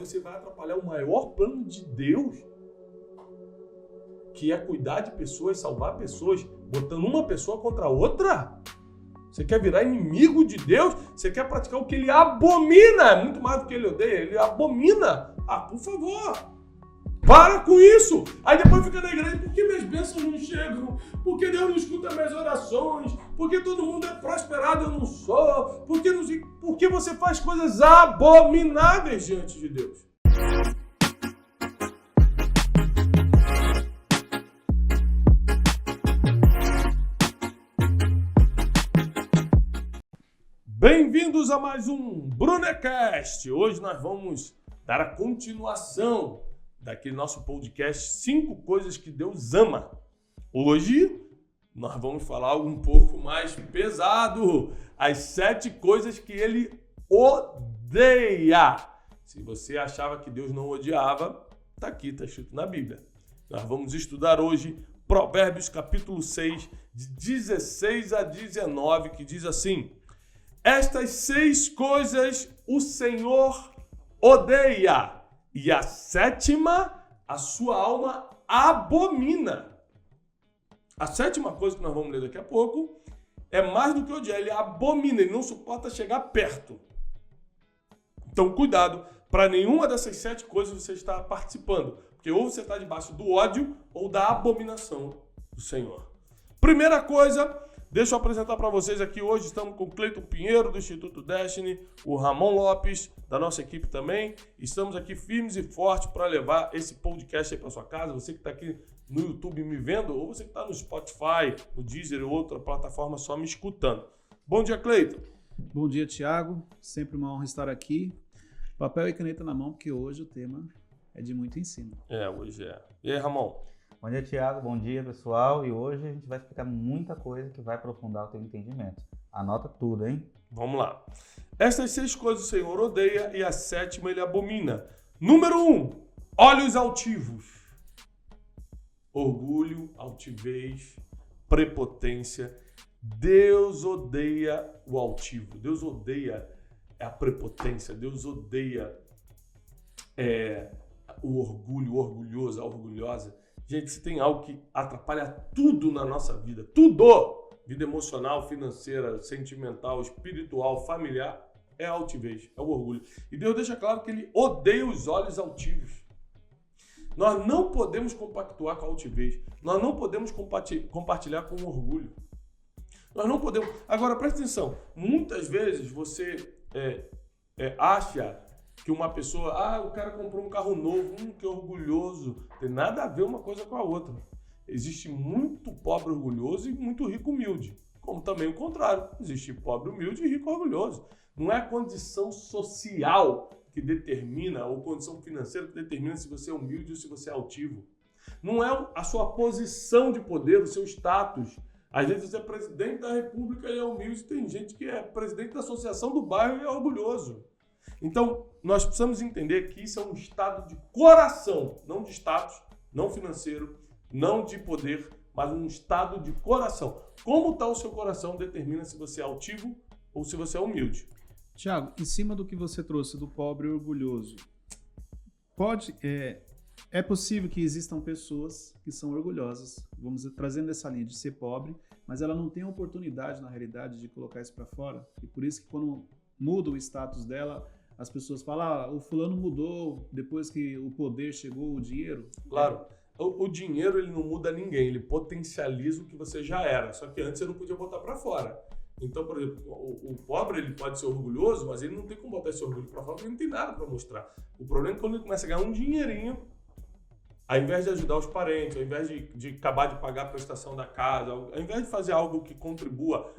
você vai atrapalhar o maior plano de Deus, que é cuidar de pessoas, salvar pessoas, botando uma pessoa contra a outra? Você quer virar inimigo de Deus? Você quer praticar o que ele abomina? Muito mais do que ele odeia, ele abomina. Por favor, para com isso. Aí depois fica na igreja, por que minhas bênçãos não chegam? Por que Deus não escuta minhas orações? Por que todo mundo é prosperado, eu não sou? Por que você faz coisas abomináveis diante de Deus? Bem-vindos a mais um Brunecast. Hoje nós vamos dar a continuação daquele nosso podcast 5 coisas que Deus ama. Hoje nós vamos falar algo um pouco mais pesado, as 7 coisas que ele odeia. Se você achava que Deus não odiava, tá aqui, tá escrito na Bíblia. Nós vamos estudar hoje Provérbios capítulo 6, de 16 a 19, que diz assim: estas 6 coisas o Senhor odeia, e a 7ª a sua alma abomina. A 7ª coisa que nós vamos ler daqui a pouco é mais do que odiar, ele abomina, ele não suporta chegar perto. Então cuidado, para nenhuma dessas 7 coisas você está participando, porque ou você está debaixo do ódio ou da abominação do Senhor. Primeira coisa, deixa eu apresentar para vocês aqui hoje, estamos com o Cleiton Pinheiro, do Instituto Destiny, o Ramon Lopes, da nossa equipe também. Estamos aqui firmes e fortes para levar esse podcast aí para sua casa. Você que está aqui no YouTube me vendo, ou você que está no Spotify, no Deezer ou outra plataforma só me escutando. Bom dia, Cleiton. Bom dia, Thiago. Sempre uma honra estar aqui. Papel e caneta na mão, porque hoje o tema é de muito ensino. Hoje é. E aí, Ramon? Bom dia, Thiago. Bom dia, pessoal. E hoje a gente vai explicar muita coisa que vai aprofundar o teu entendimento. Anota tudo, hein? Vamos lá. Estas 6 coisas o Senhor odeia e a 7ª ele abomina. Número 1, olhos altivos. Orgulho, altivez, prepotência. Deus odeia o altivo. Deus odeia a prepotência. Deus odeia o orgulho, o orgulhoso, a orgulhosa. Gente, se tem algo que atrapalha tudo na nossa vida, tudo! Vida emocional, financeira, sentimental, espiritual, familiar, é a altivez, é o orgulho. E Deus deixa claro que ele odeia os olhos altivos. Nós não podemos compactuar com a altivez. Nós não podemos compartilhar com o orgulho. Nós não podemos... Agora, presta atenção. Muitas vezes você acha que uma pessoa... o cara comprou um carro novo, que orgulhoso. Tem nada a ver uma coisa com a outra. Existe muito pobre orgulhoso e muito rico humilde. Como também o contrário. Existe pobre humilde e rico orgulhoso. Não é a condição social que determina, ou condição financeira que determina se você é humilde ou se você é altivo. Não é a sua posição de poder, o seu status. Às vezes você é presidente da república e é humilde. Tem gente que é presidente da associação do bairro e é orgulhoso. Então, nós precisamos entender que isso é um estado de coração, não de status, não financeiro, não de poder, mas um estado de coração. Como está o seu coração determina se você é altivo ou se você é humilde. Thiago, em cima do que você trouxe do pobre e orgulhoso, é possível que existam pessoas que são orgulhosas, vamos dizer, trazendo essa linha de ser pobre, mas ela não tem a oportunidade, na realidade, de colocar isso para fora. E por isso que quando muda o status dela, as pessoas falam, o fulano mudou depois que o poder chegou, o dinheiro. Claro. O dinheiro ele não muda ninguém, ele potencializa o que você já era, só que antes você não podia botar para fora. Então, por exemplo, o pobre ele pode ser orgulhoso, mas ele não tem como botar esse orgulho para fora porque ele não tem nada para mostrar. O problema é quando ele começa a ganhar um dinheirinho, ao invés de ajudar os parentes, ao invés de acabar de pagar a prestação da casa, ao invés de fazer algo que contribua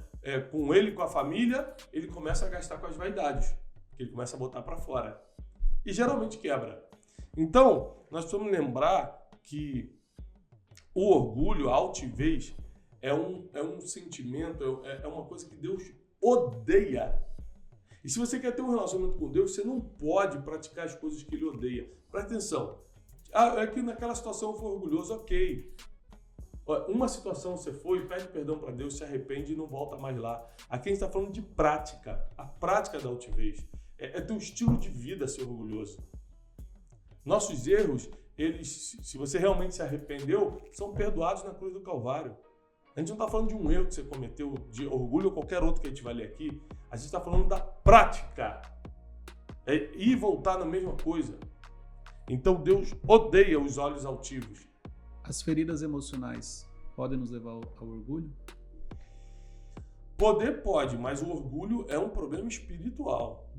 com ele e com a família, ele começa a gastar com as vaidades, que ele começa a botar para fora. E geralmente quebra. Então, nós precisamos lembrar que o orgulho, a altivez, é um sentimento, é uma coisa que Deus odeia. E se você quer ter um relacionamento com Deus, você não pode praticar as coisas que Ele odeia. Presta atenção. É que naquela situação eu fui orgulhoso, ok. Uma situação você foi, pede perdão para Deus, se arrepende e não volta mais lá. Aqui a gente está falando de prática, a prática da altivez. É teu estilo de vida ser orgulhoso. Nossos erros, eles, se você realmente se arrependeu, são perdoados na cruz do Calvário. A gente não está falando de um erro que você cometeu, de orgulho ou qualquer outro que a gente vai ler aqui. A gente está falando da prática. É ir e voltar na mesma coisa. Então Deus odeia os olhos altivos. As feridas emocionais podem nos levar ao orgulho? Poder pode, mas o orgulho é um problema espiritual.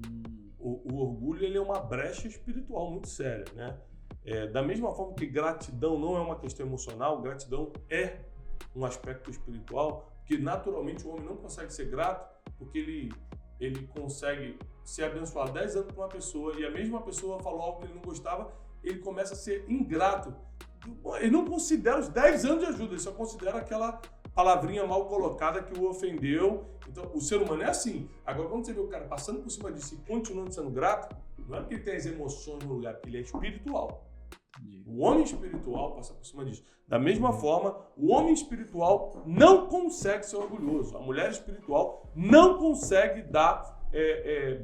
O orgulho ele é uma brecha espiritual muito séria, né? Da mesma forma que gratidão não é uma questão emocional, gratidão é um aspecto espiritual, que naturalmente o homem não consegue ser grato porque ele consegue ser abençoado 10 anos por uma pessoa e a mesma pessoa falou algo que ele não gostava, ele começa a ser ingrato. Ele não considera os 10 anos de ajuda, ele só considera aquela palavrinha mal colocada que o ofendeu. Então, o ser humano é assim. Agora, quando você vê o cara passando por cima disso e continuando sendo grato, não é porque ele tem as emoções no lugar, porque ele é espiritual. O homem espiritual passa por cima disso. Da mesma forma, o homem espiritual não consegue ser orgulhoso. A mulher espiritual não consegue dar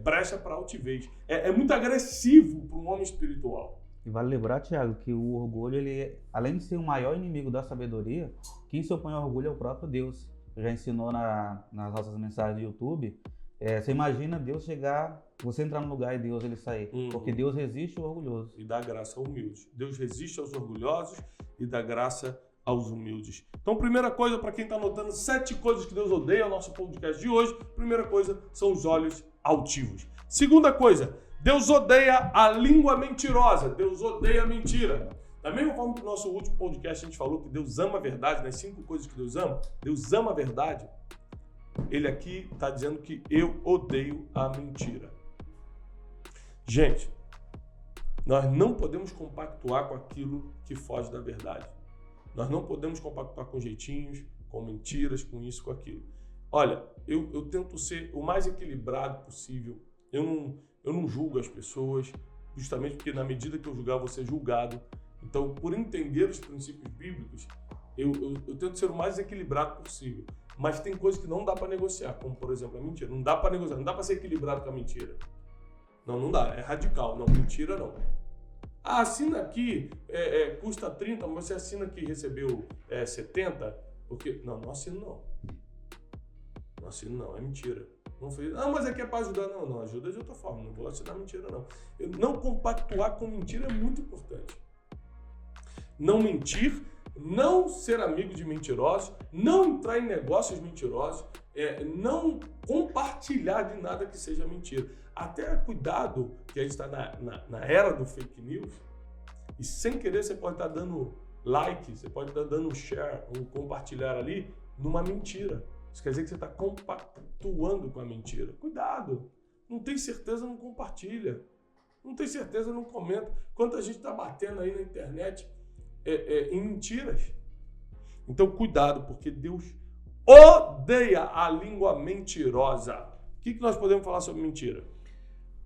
brecha para altivez. É muito agressivo para um homem espiritual. E vale lembrar, Thiago, que o orgulho, ele, além de ser o maior inimigo da sabedoria, quem se opõe ao orgulho é o próprio Deus. Já ensinou nas nossas mensagens do YouTube. Você imagina Deus chegar, você entrar no lugar e Deus ele sair. Porque Deus resiste ao orgulhoso. E dá graça aos humildes. Deus resiste aos orgulhosos e dá graça aos humildes. Então, primeira coisa, para quem está anotando 7 coisas que Deus odeia, o nosso podcast de hoje. Primeira coisa são os olhos altivos. Segunda coisa, Deus odeia a língua mentirosa. Deus odeia a mentira. Da mesma forma que no nosso último podcast a gente falou que Deus ama a verdade, nas 5 coisas que Deus ama a verdade. Ele aqui está dizendo que eu odeio a mentira. Gente, nós não podemos compactuar com aquilo que foge da verdade. Nós não podemos compactuar com jeitinhos, com mentiras, com isso, com aquilo. Olha, eu tento ser o mais equilibrado possível. Eu não julgo as pessoas, justamente porque na medida que eu julgar, eu vou ser julgado. Então, por entender os princípios bíblicos, eu tento ser o mais equilibrado possível. Mas tem coisas que não dá para negociar, como, por exemplo, a mentira. Não dá para negociar, não dá para ser equilibrado com a mentira. Não dá, é radical. Não, mentira não. Ah, assina aqui, custa 30, mas você assina que recebeu 70, porque... Não assino não. Não assino não, é mentira. Não fez, mas aqui é para ajudar. Não, ajuda de outra forma, não vou assinar mentira não. Não compactuar com mentira é muito importante. Não mentir, não ser amigo de mentirosos, não entrar em negócios mentirosos, não compartilhar de nada que seja mentira. Até cuidado, que a gente está na era do fake news, e sem querer você pode estar dando like, você pode estar dando share, ou compartilhar ali, numa mentira. Isso quer dizer que você está compactuando com a mentira. Cuidado, não tem certeza, não compartilha. Não tem certeza, não comenta. Quanta gente está batendo aí na internet em mentiras. Então, cuidado, porque Deus odeia a língua mentirosa. O que nós podemos falar sobre mentira?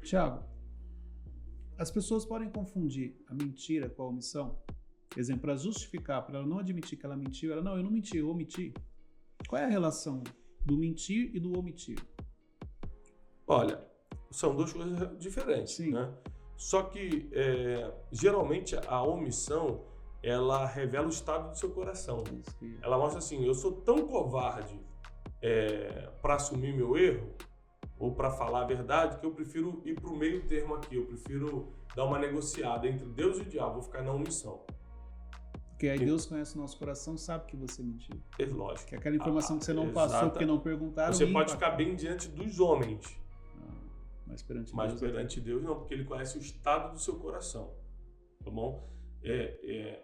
Thiago, as pessoas podem confundir a mentira com a omissão. Por exemplo, para justificar, para ela não admitir que ela mentiu, eu não menti, eu omiti. Qual é a relação do mentir e do omitir? Olha, são duas coisas diferentes. Sim. Né? Só que, geralmente, a omissão, ela revela o estado do seu coração. Ela mostra assim, eu sou tão covarde para assumir meu erro, ou para falar a verdade, que eu prefiro ir para o meio termo aqui, eu prefiro dar uma negociada entre Deus e o diabo, vou ficar na omissão. Porque aí Deus conhece o nosso coração, sabe que você mentiu. É lógico. Que aquela informação que você não passou, porque não perguntaram. Você pode ficar bem diante dos homens. Mas perante Deus. Mas perante Deus não, porque Ele conhece o estado do seu coração. Tá bom?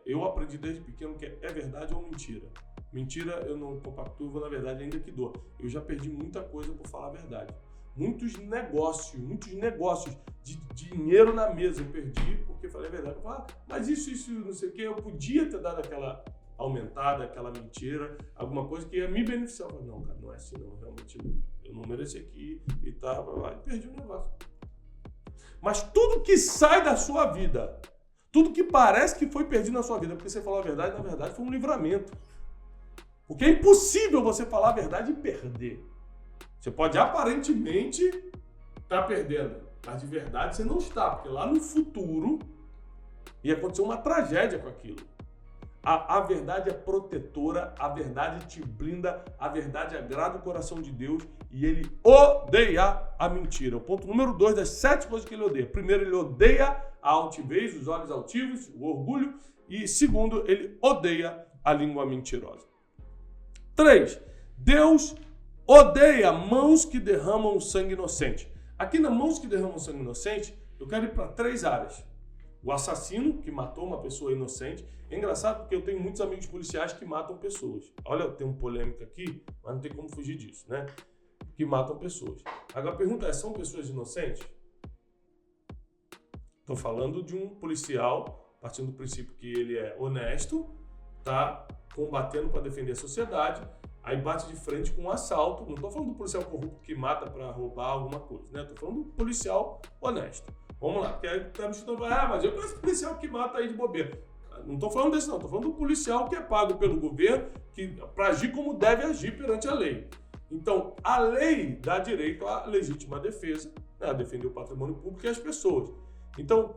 Eu aprendi desde pequeno que é verdade ou mentira. Mentira eu não compactuo, vou na verdade ainda que dou. Eu já perdi muita coisa por falar a verdade. Muitos negócios de dinheiro na mesa eu perdi porque falei a verdade. Eu falei, mas isso, não sei o que, eu podia ter dado aquela aumentada, aquela mentira, alguma coisa que ia me beneficiar. Eu falei, não, cara, não é assim não, realmente eu não mereci aqui e tal, e perdi o negócio. Mas tudo que sai da sua vida, tudo que parece que foi perdido na sua vida, porque você falou a verdade, na verdade foi um livramento. Porque é impossível você falar a verdade e perder. Você pode aparentemente estar perdendo, mas de verdade você não está, porque lá no futuro E aconteceu uma tragédia com aquilo. A verdade é protetora, a verdade te blinda, a verdade agrada o coração de Deus e ele odeia a mentira. O ponto número 2 das 7 coisas que ele odeia. Primeiro, ele odeia a altivez, os olhos altivos, o orgulho. E segundo, ele odeia a língua mentirosa. 3. Deus odeia mãos que derramam sangue inocente. Aqui na mãos que derramam sangue inocente, eu quero ir para 3 áreas. O assassino, que matou uma pessoa inocente. É engraçado porque eu tenho muitos amigos policiais que matam pessoas. Olha, tem uma polêmica aqui, mas não tem como fugir disso, né? Que matam pessoas. Agora a pergunta é, são pessoas inocentes? Estou falando de um policial, partindo do princípio que ele é honesto, tá combatendo para defender a sociedade, aí bate de frente com um assalto. Não estou falando do policial corrupto que mata para roubar alguma coisa, né? Estou falando do policial honesto. Vamos lá, porque aí tá me chutando, mas eu conheço policial que mata aí de bobeira. Não estou falando desse não, estou falando do policial que é pago pelo governo para agir como deve agir perante a lei. Então, a lei dá direito à legítima defesa, né, a defender o patrimônio público e as pessoas. Então,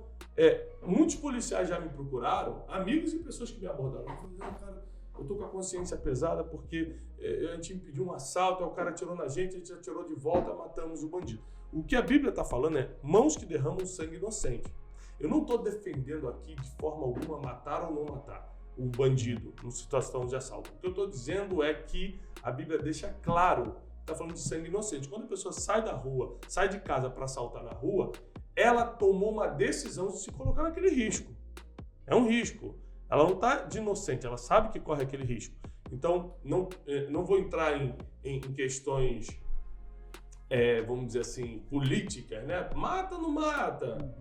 muitos policiais já me procuraram, amigos e pessoas que me abordaram. Eu falei, cara, eu estou com a consciência pesada porque a gente impediu um assalto, aí o cara atirou na gente, a gente atirou de volta, matamos o bandido. O que a Bíblia está falando é mãos que derramam sangue inocente. Eu não estou defendendo aqui de forma alguma matar ou não matar o bandido em situação de assalto. O que eu estou dizendo é que a Bíblia deixa claro, está falando de sangue inocente. Quando a pessoa sai da rua, sai de casa para assaltar na rua, ela tomou uma decisão de se colocar naquele risco. É um risco. Ela não está de inocente, ela sabe que corre aquele risco. Então, não vou entrar em questões, vamos dizer assim, políticas, né? Mata ou não mata?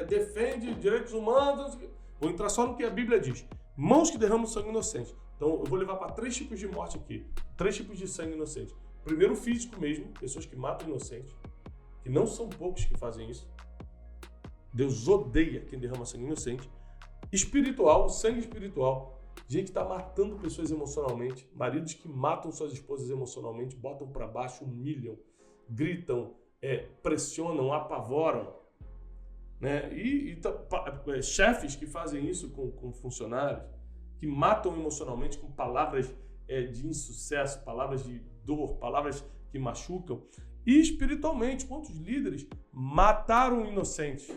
Defende direitos humanos? Vou entrar só no que a Bíblia diz. Mãos que derramam sangue inocente. Então, eu vou levar para 3 tipos de morte aqui. 3 tipos de sangue inocente. Primeiro, o físico mesmo, pessoas que matam inocentes, que não são poucos que fazem isso. Deus odeia quem derrama sangue inocente. Espiritual, sangue espiritual. Gente que está matando pessoas emocionalmente. Maridos que matam suas esposas emocionalmente, botam para baixo, humilham, gritam, pressionam, apavoram. Né? Chefes que fazem isso com funcionários, que matam emocionalmente com palavras de insucesso, palavras de dor, palavras que machucam. E espiritualmente, quantos líderes mataram inocentes?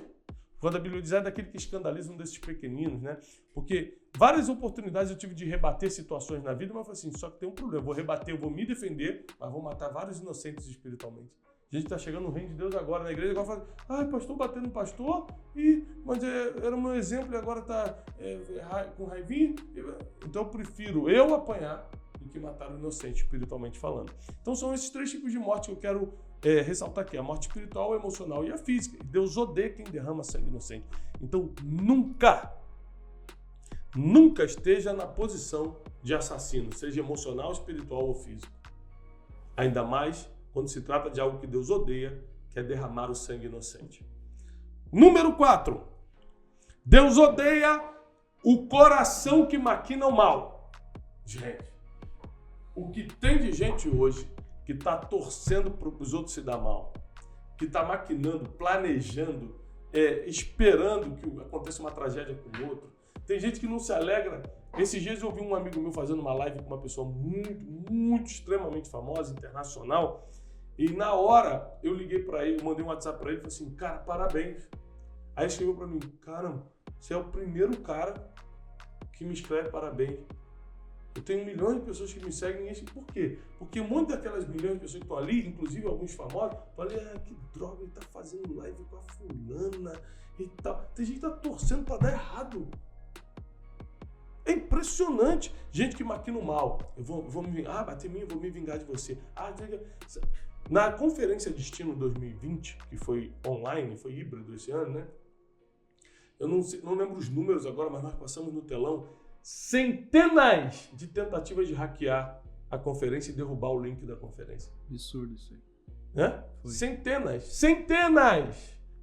Quando a Bíblia diz, daquele que escandaliza um desses pequeninos, né? Porque várias oportunidades eu tive de rebater situações na vida, mas eu falei assim, só que tem um problema, eu vou rebater, eu vou me defender, mas vou matar vários inocentes espiritualmente. A gente está chegando no reino de Deus agora na igreja, agora fala, pastor batendo no pastor, mas era um exemplo e agora está com raivinha. Então eu prefiro eu apanhar do que matar o inocente, espiritualmente falando. Então são esses 3 tipos de morte que eu quero ressaltar aqui, a morte espiritual, a emocional e a física. Deus odeia quem derrama sangue inocente. Então nunca esteja na posição de assassino, seja emocional, espiritual ou físico. Ainda mais quando se trata de algo que Deus odeia, que é derramar o sangue inocente. Número 4. Deus odeia o coração que maquina o mal. Gente, o que tem de gente hoje que está torcendo para os outros se dar mal, que está maquinando, planejando, esperando que aconteça uma tragédia com o outro. Tem gente que não se alegra. Esses dias eu ouvi um amigo meu fazendo uma live com uma pessoa muito, extremamente famosa, internacional, e na hora eu liguei para ele, mandei um WhatsApp para ele e falei assim, cara, parabéns. Aí ele escreveu para mim, caramba, você é o primeiro cara que me escreve parabéns. Eu tenho milhões de pessoas que me seguem e por quê? Porque um monte daquelas milhões de pessoas que estão ali, inclusive alguns famosos, falei, que droga, ele tá fazendo live com a fulana e tal. Tem gente que tá torcendo para dar errado. É impressionante. Gente que maquina o mal. Eu vou me vingar. Bater em mim, eu vou me vingar de você. Na Conferência Destino 2020, que foi online, foi híbrido esse ano, né? Eu não lembro os números agora, mas nós passamos no telão centenas de tentativas de hackear a conferência e derrubar o link da conferência. Absurdo isso aí. Né? Centenas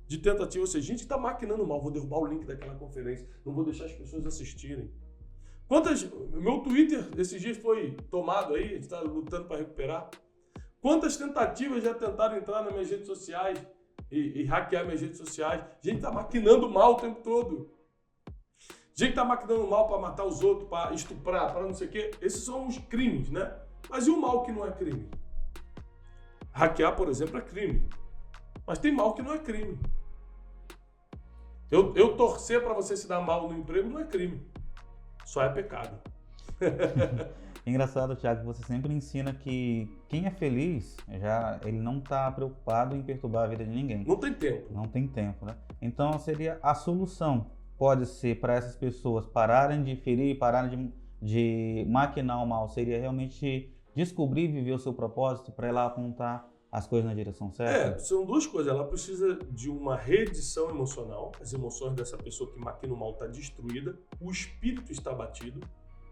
de tentativas. Ou seja, gente que está maquinando mal. Vou derrubar o link daquela conferência. Não vou deixar as pessoas assistirem. Meu Twitter esses dias foi tomado aí, a gente está lutando para recuperar. Quantas tentativas já tentaram entrar nas minhas redes sociais e hackear minhas redes sociais? Gente está maquinando mal o tempo todo. Gente que tá maquinando mal para matar os outros, para estuprar, para não sei o quê. Esses são os crimes, né? Mas e o mal que não é crime? Hackear, por exemplo, é crime. Mas tem mal que não é crime. Eu torcer para você se dar mal no emprego não é crime. Só é pecado. Engraçado, Thiago, que você sempre ensina que quem é feliz, ele não está preocupado em perturbar a vida de ninguém. Não tem tempo. Não tem tempo, né? Então seria a solução. Pode ser para essas pessoas pararem de ferir, pararem de maquinar o mal. Seria realmente descobrir e viver o seu propósito para ela apontar as coisas na direção certa? São duas coisas. Ela precisa de uma reedição emocional. As emoções dessa pessoa que maquina o mal está destruída. O espírito está abatido.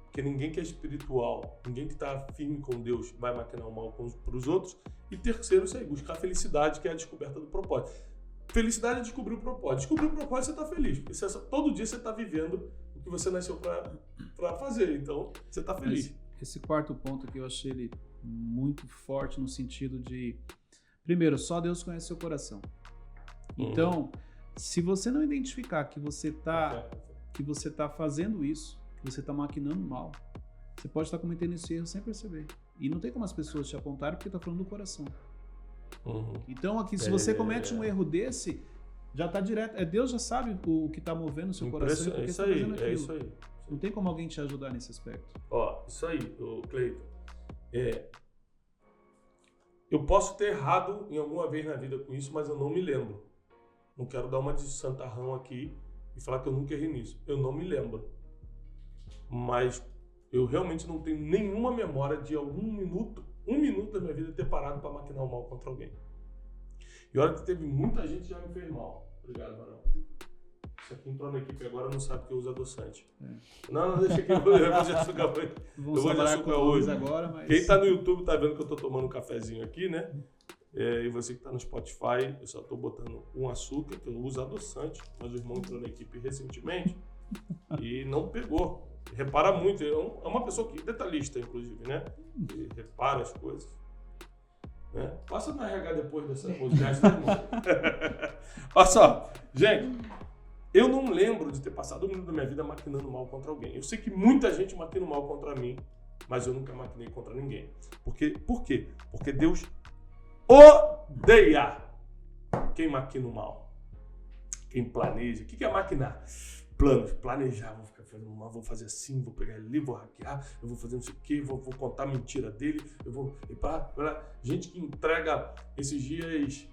Porque ninguém que é espiritual, ninguém que está firme com Deus vai maquinar o mal para os outros. E terceiro, isso aí, buscar a felicidade, que é a descoberta do propósito. Felicidade é descobrir o propósito. Descobrir o propósito, você está feliz. Porque todo dia você está vivendo o que você nasceu para fazer. Então, você está feliz. Esse quarto ponto aqui eu achei ele muito forte no sentido de... Primeiro, só Deus conhece seu coração. Então, se você não identificar que você está fazendo isso, que você está maquinando mal, você pode estar cometendo esse erro sem perceber. E não tem como as pessoas te apontarem porque está falando do coração. Então aqui, se você comete um erro desse, já está direto. Deus já sabe o que está movendo o seu coração e por que está fazendo aquilo. É isso aí. Não tem como alguém te ajudar nesse aspecto. Isso aí, Cleiton. Eu posso ter errado em alguma vez na vida com isso, mas eu não me lembro. Não quero dar uma de santarrão aqui e falar que eu nunca errei nisso. Eu não me lembro. Mas eu realmente não tenho nenhuma memória de um minuto da minha vida ter parado para maquinar o mal contra alguém. E olha que teve muita gente que já me fez mal. Obrigado, Marão. Isso aqui entrou na equipe agora, não sabe que eu uso adoçante. Não, deixa aqui, eu vou de açúcar hoje. Eu vou de açúcar hoje. Agora, mas... Quem tá no YouTube tá vendo que eu tô tomando um cafezinho aqui, né? E você que tá no Spotify, eu só tô botando um açúcar, que eu uso adoçante, mas o irmão entrou na equipe recentemente e não pegou. Repara muito, é uma pessoa que detalhista, inclusive, né? Que repara as coisas. Né? Passa na RH depois dessa podcast, né, irmão? Olha só, gente, eu não lembro de ter passado um minuto da minha vida maquinando mal contra alguém. Eu sei que muita gente maquina mal contra mim, mas eu nunca maquinei contra ninguém. Por quê? Porque Deus odeia quem maquina o mal. Quem planeja. O que é maquinar? Planos, planejar, vou ficar fazendo mal, vou fazer assim, vou pegar ele ali, vou hackear, eu vou fazer não sei o quê, vou contar a mentira dele, eu vou... Gente que entrega esses dias...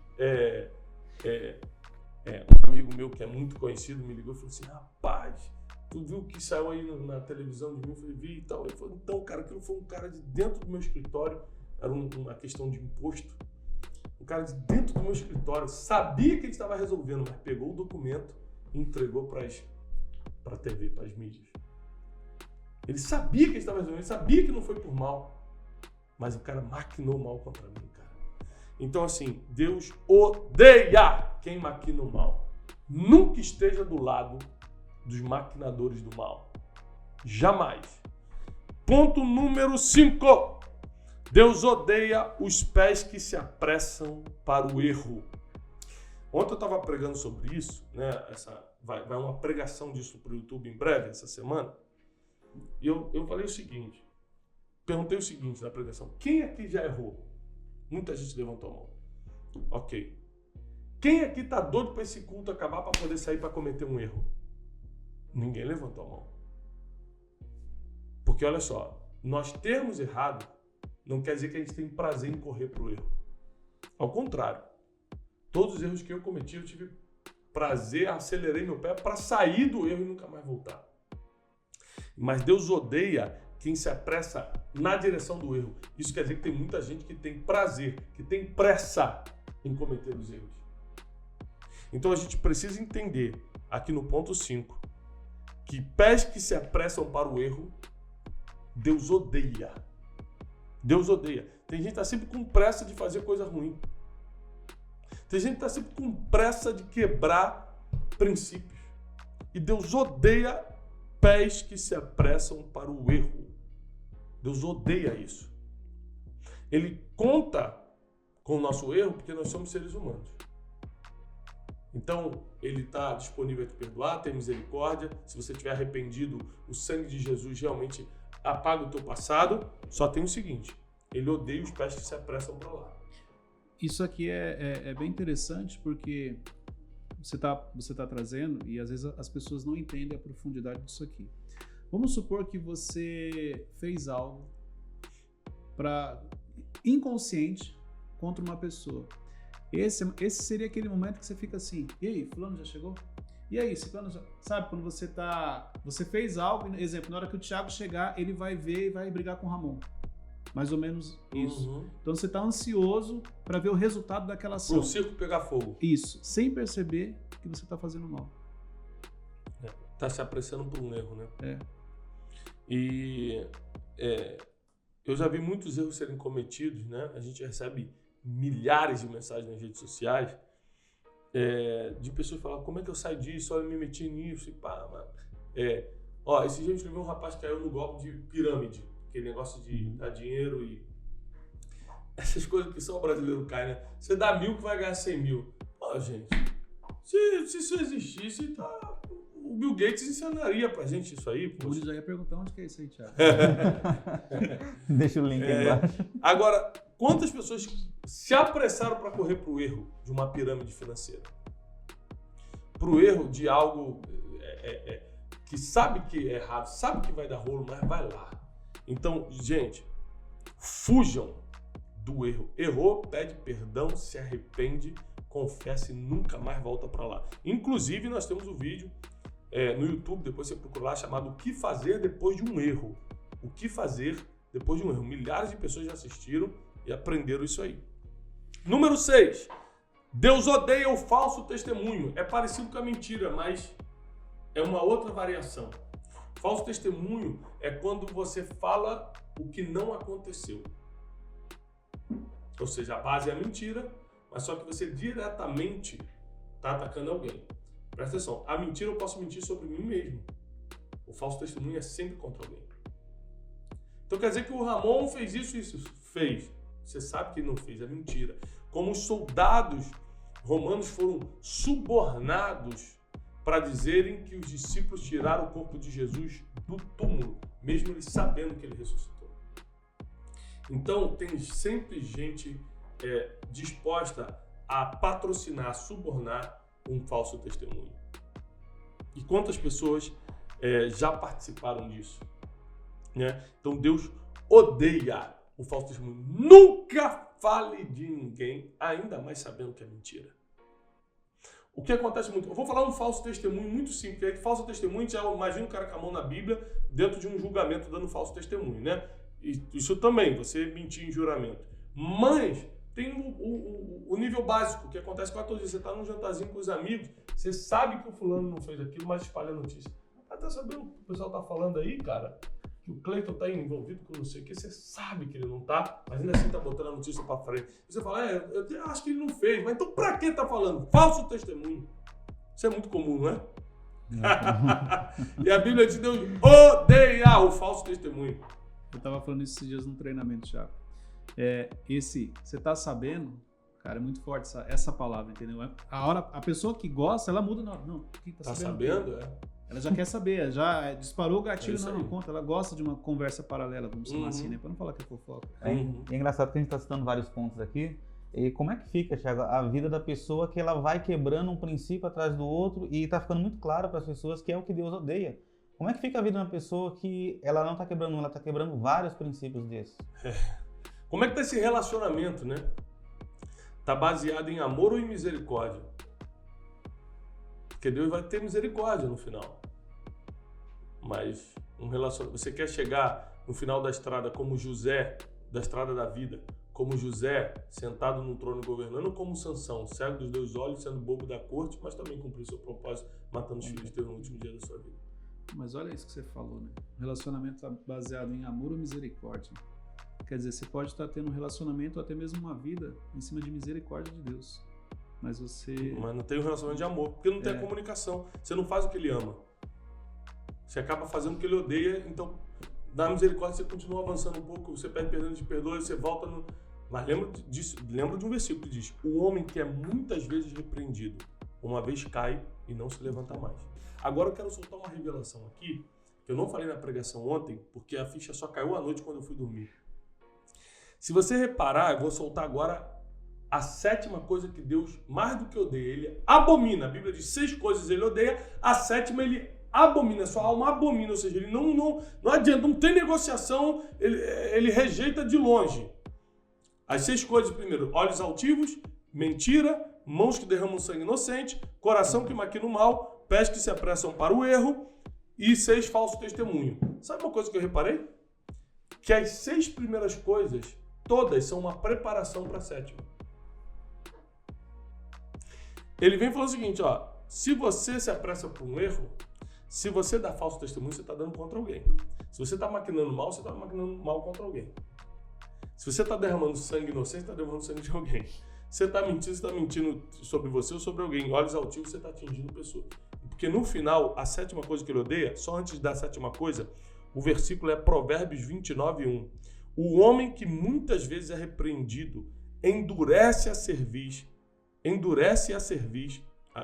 um amigo meu que é muito conhecido me ligou e falou assim: rapaz, tu viu o que saiu aí na televisão de mim? Eu falei: vi e tal. Ele falou: então, cara, aquilo foi um cara de dentro do meu escritório, era uma questão de imposto. Um cara de dentro do meu escritório sabia que ele estava resolvendo, mas pegou o documento e entregou para a TV, para as mídias. Ele sabia que ele estava resolvendo, ele sabia que não foi por mal, mas o cara maquinou mal contra mim, cara. Então, assim, Deus odeia quem maquina o mal. Nunca esteja do lado dos maquinadores do mal. Jamais. Ponto número 5. Deus odeia os pés que se apressam para o erro. Ontem eu estava pregando sobre isso, né? Vai uma pregação disso para o YouTube em breve, essa semana. E eu falei o seguinte, perguntei o seguinte na pregação: quem aqui já errou? Muita gente levantou a mão. Ok. Quem aqui está doido para esse culto acabar para poder sair para cometer um erro? Ninguém levantou a mão. Porque olha só, nós termos errado não quer dizer que a gente tem prazer em correr para o erro. Ao contrário. Todos os erros que eu cometi, eu tive prazer, acelerei meu pé para sair do erro e nunca mais voltar. Mas Deus odeia quem se apressa na direção do erro. Isso quer dizer que tem muita gente que tem prazer, que tem pressa em cometer os erros. Então a gente precisa entender, aqui no ponto 5, que pés que se apressam para o erro, Deus odeia. Deus odeia. Tem gente que está sempre com pressa de fazer coisa ruim. Tem gente que está sempre com pressa de quebrar princípios. E Deus odeia pés que se apressam para o erro. Deus odeia isso. Ele conta com o nosso erro porque nós somos seres humanos. Então, ele está disponível a te perdoar, ter misericórdia. Se você estiver arrependido, o sangue de Jesus realmente apaga o teu passado. Só tem o seguinte, ele odeia os pés que se apressam para lá. Isso aqui é bem interessante porque você tá trazendo e às vezes as pessoas não entendem a profundidade disso aqui. Vamos supor que você fez algo inconsciente contra uma pessoa. Esse seria aquele momento que você fica assim, e aí, fulano já chegou? E aí, fulano já... Sabe, quando você fez algo, exemplo, na hora que o Thiago chegar, ele vai ver e vai brigar com o Ramon. Mais ou menos isso. Uhum. Então você está ansioso para ver o resultado daquela ação. O circo pegar fogo. Isso, sem perceber que você está fazendo mal. Tá se apressando por um erro, né? E eu já vi muitos erros serem cometidos, né? A gente recebe milhares de mensagens nas redes sociais de pessoas falando, como é que eu saio disso? Olha, eu me meti nisso e pá, mano. Esse dia a gente viu um rapaz que caiu no golpe de pirâmide, aquele negócio de dar dinheiro e essas coisas que só o brasileiro cai, né? Você dá 1.000 que vai ganhar 100 mil. Gente, se isso existisse, o Bill Gates ensinaria pra gente isso aí. O Uri já ia perguntar onde que é isso aí, Thiago. Deixa o link aí embaixo. Agora, quantas pessoas se apressaram para correr pro erro de uma pirâmide financeira? Pro erro de algo que sabe que é errado, sabe que vai dar rolo, mas vai lá. Então, gente, fujam do erro. Errou, pede perdão, se arrepende, confessa e nunca mais volta para lá. Inclusive, nós temos um vídeo no YouTube, depois você procura lá, chamado O que fazer depois de um erro. O que fazer depois de um erro. Milhares de pessoas já assistiram e aprenderam isso aí. Número 6. Deus odeia o falso testemunho. É parecido com a mentira, mas é uma outra variação. Falso testemunho é quando você fala o que não aconteceu. Ou seja, a base é a mentira, mas só que você diretamente está atacando alguém. Presta atenção, a mentira eu posso mentir sobre mim mesmo. O falso testemunho é sempre contra alguém. Então quer dizer que o Ramon fez isso. Fez. Você sabe que ele não fez, é mentira. Como os soldados romanos foram subornados para dizerem que os discípulos tiraram o corpo de Jesus do túmulo, mesmo eles sabendo que ele ressuscitou. Então, tem sempre gente disposta a patrocinar, a subornar um falso testemunho. E quantas pessoas já participaram disso? Né? Então, Deus odeia o falso testemunho. Nunca fale de ninguém, ainda mais sabendo que é mentira. O que acontece muito... Eu vou falar um falso testemunho muito simples. Falso testemunho, já imagina um cara com a mão na Bíblia dentro de um julgamento dando falso testemunho, né? Isso também, você mentir em juramento. Mas tem o nível básico, que acontece com a todos. Você está num jantarzinho com os amigos, você sabe que o fulano não fez aquilo, mas espalha a notícia. Tá sabendo o que o pessoal tá falando aí, cara? Que o Cleiton tá envolvido com não sei o que, você sabe que ele não tá, mas ainda assim tá botando a notícia pra frente. Você fala, eu acho que ele não fez, mas então pra que tá falando? Falso testemunho. Isso é muito comum, não é? E a Bíblia de Deus odeia o falso testemunho. Eu tava falando isso esses dias num treinamento, Thiago. Você tá sabendo, cara, é muito forte essa palavra, entendeu? A pessoa que gosta, ela muda na hora. Não, quem tá sabendo? Ela já quer saber, já disparou o gatilho, não conta. Ela gosta de uma conversa paralela, vamos chamar assim, né? Pra não falar que é fofoca. É engraçado que a gente tá citando vários pontos aqui. E como é que fica, Thiago, a vida da pessoa que ela vai quebrando um princípio atrás do outro e tá ficando muito claro para as pessoas que é o que Deus odeia. Como é que fica a vida de uma pessoa que ela não tá quebrando um, ela tá quebrando vários princípios desses? Como é que tá esse relacionamento, né? Tá baseado em amor ou em misericórdia? Porque Deus vai ter misericórdia no final. Mas você quer chegar no final da estrada como José, da estrada da vida, como José, sentado num trono governando, ou como Sansão, cego dos 2 olhos, sendo bobo da corte, mas também cumpriu seu propósito, matando os filhos de Deus no último dia da sua vida. Mas olha isso que você falou, né? O relacionamento tá baseado em amor ou misericórdia. Quer dizer, você pode estar tendo um relacionamento ou até mesmo uma vida em cima de misericórdia de Deus. Mas não tem um relacionamento de amor, porque não tem a comunicação. Você não faz o que ele ama. Você acaba fazendo o que ele odeia, então, na misericórdia você continua avançando um pouco, você pede perdão, te perdoa, você volta Mas lembra de um versículo que diz, o homem que é muitas vezes repreendido uma vez cai e não se levanta mais. Agora eu quero soltar uma revelação aqui, que eu não falei na pregação ontem, porque a ficha só caiu à noite quando eu fui dormir. Se você reparar, eu vou soltar agora a 7ª coisa que Deus, mais do que odeia, ele abomina. A Bíblia diz 6 coisas ele odeia, a 7ª ele abomina, sua alma abomina, ou seja, ele não adianta, não tem negociação, ele rejeita de longe. As 6 coisas, primeiro, olhos altivos, mentira, mãos que derramam sangue inocente, coração que maquina o mal, pés que se apressam para o erro e 6 falsos testemunhos. Sabe uma coisa que eu reparei? Que as 6 primeiras coisas, todas são uma preparação para a 7ª. Ele vem falando o seguinte, ó, se você se apressa por um erro, se você dá falso testemunho, você está dando contra alguém. Se você está maquinando mal, você está maquinando mal contra alguém. Se você está derramando sangue inocente, você está derramando sangue de alguém. Se você está mentindo, você está mentindo sobre você ou sobre alguém. Olhos altivos, você está atingindo pessoas. Porque no final, a 7ª coisa que ele odeia, só antes da 7ª coisa, o versículo é Provérbios 29:1. O homem que muitas vezes é repreendido, endurece a cerviz,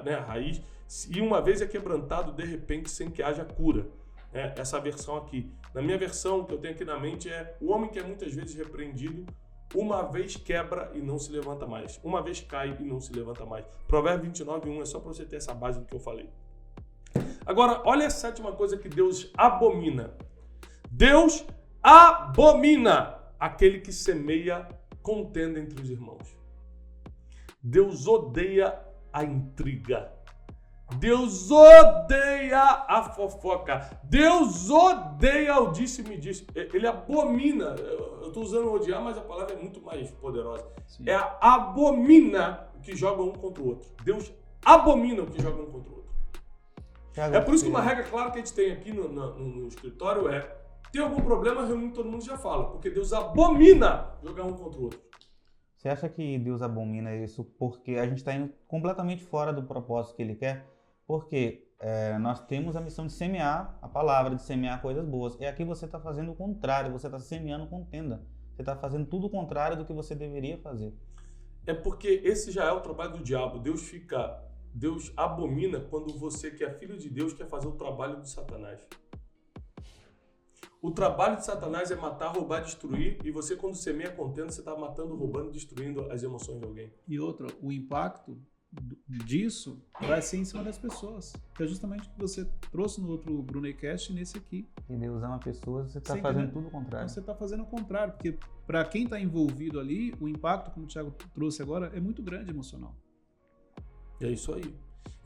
né, a raiz, e uma vez é quebrantado, de repente, sem que haja cura. Essa versão aqui. Na minha versão, que eu tenho aqui na mente, é o homem que é muitas vezes repreendido, uma vez quebra e não se levanta mais. Uma vez cai e não se levanta mais. Provérbio 29:1 é só para você ter essa base do que eu falei. Agora, olha a 7ª coisa que Deus abomina. Deus abomina aquele que semeia contenda entre os irmãos. Deus odeia a intriga. Deus odeia a fofoca. Deus odeia o disse-me-disse. Ele abomina. Eu estou usando odiar, mas a palavra é muito mais poderosa. Sim. Abomina o que joga um contra o outro. Deus abomina o que joga um contra o outro. É por isso que uma regra clara que a gente tem aqui no escritório é: tem algum problema, reunindo todo mundo já fala. Porque Deus abomina jogar um contra o outro. Você acha que Deus abomina isso porque a gente está indo completamente fora do propósito que Ele quer? Porque nós temos a missão de semear a palavra, de semear coisas boas. E aqui você está fazendo o contrário, você está semeando contenda. Você está fazendo tudo o contrário do que você deveria fazer. É porque esse já é o trabalho do diabo. Deus abomina quando você, que é filho de Deus, quer fazer o trabalho de Satanás. O trabalho de Satanás é matar, roubar, destruir. E você, quando semeia contenda, você está matando, roubando, destruindo as emoções de alguém. E outra, o impacto disso vai ser em cima das pessoas. Que é justamente o que você trouxe no outro Brunecast e nesse aqui. E Deus ama pessoas, você está fazendo tudo o contrário. Então, você está fazendo o contrário, porque para quem está envolvido ali, o impacto, como o Thiago trouxe agora, é muito grande emocional. É isso aí.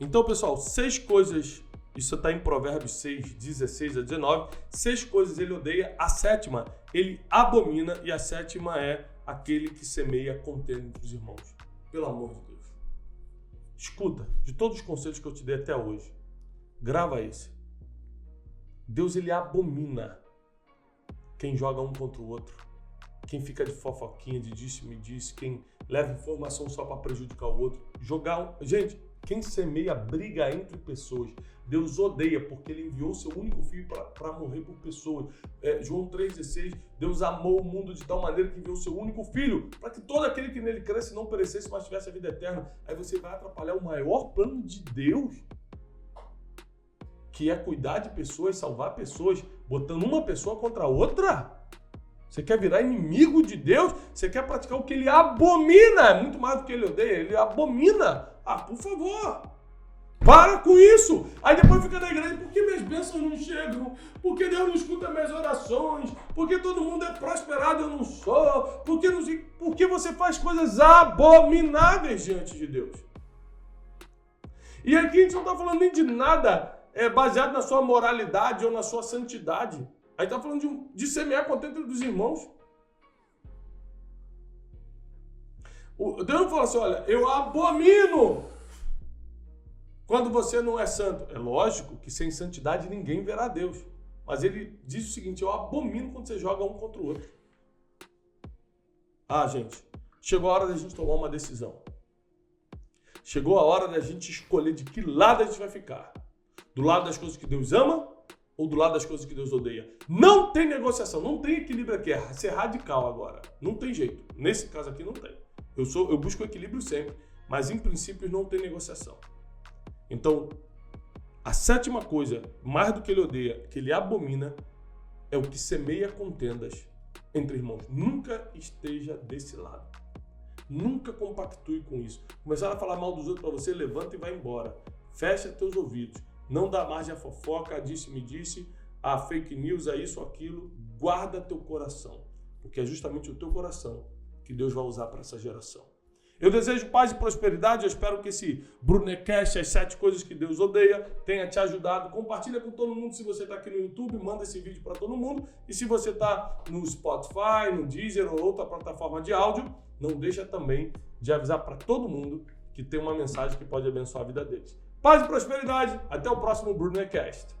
Então, pessoal, 6 coisas, isso está em Provérbios 6, 16 a 19, 6 coisas ele odeia, a 7ª ele abomina e a 7ª é aquele que semeia contenda entre os irmãos. Pelo amor de Deus. Escuta, de todos os conselhos que eu te dei até hoje, grava esse. Deus, ele abomina quem joga um contra o outro, quem fica de fofoquinha, de disse-me-disse, quem leva informação só para prejudicar o outro. Gente, quem semeia briga entre pessoas, Deus odeia, porque ele enviou seu único filho para morrer por pessoas. João 3,16, Deus amou o mundo de tal maneira que enviou seu único filho, para que todo aquele que nele cresce não perecesse, mas tivesse a vida eterna. Aí você vai atrapalhar o maior plano de Deus, que é cuidar de pessoas, salvar pessoas, botando uma pessoa contra a outra? Você quer virar inimigo de Deus? Você quer praticar o que ele abomina? É muito mais do que ele odeia, ele abomina. Por favor, para com isso. Aí depois fica na igreja: por que minhas bênçãos não chegam? Por que Deus não escuta minhas orações? Por que todo mundo é prosperado e eu não sou? Por que você faz coisas abomináveis diante de Deus? E aqui a gente não está falando nem de nada baseado na sua moralidade ou na sua santidade. Aí está falando de semear contenda dos irmãos. Deus não fala assim: olha, eu abomino quando você não é santo. É lógico que sem santidade ninguém verá Deus. Mas ele diz o seguinte: eu abomino quando você joga um contra o outro. Gente, chegou a hora da gente tomar uma decisão. Chegou a hora da gente escolher de que lado a gente vai ficar. Do lado das coisas que Deus ama ou do lado das coisas que Deus odeia. Não tem negociação, não tem equilíbrio aqui. É ser radical agora. Não tem jeito. Nesse caso aqui não tem. Eu busco o equilíbrio sempre, mas em princípio não tem negociação. Então, a 7ª coisa, mais do que ele odeia, que ele abomina, é o que semeia contendas entre irmãos. Nunca esteja desse lado. Nunca compactue com isso. Começaram a falar mal dos outros para você, levanta e vai embora. Fecha teus ouvidos. Não dá margem à fofoca, a disse-me disse, a fake news, a isso ou aquilo. Guarda teu coração, porque é justamente o teu coração que Deus vai usar para essa geração. Eu desejo paz e prosperidade. Eu espero que esse Brunecast, as 7 coisas que Deus odeia, tenha te ajudado. Compartilha com todo mundo. Se você está aqui no YouTube, manda esse vídeo para todo mundo. E se você está no Spotify, no Deezer ou outra plataforma de áudio, não deixa também de avisar para todo mundo que tem uma mensagem que pode abençoar a vida deles. Paz e prosperidade. Até o próximo Brunecast.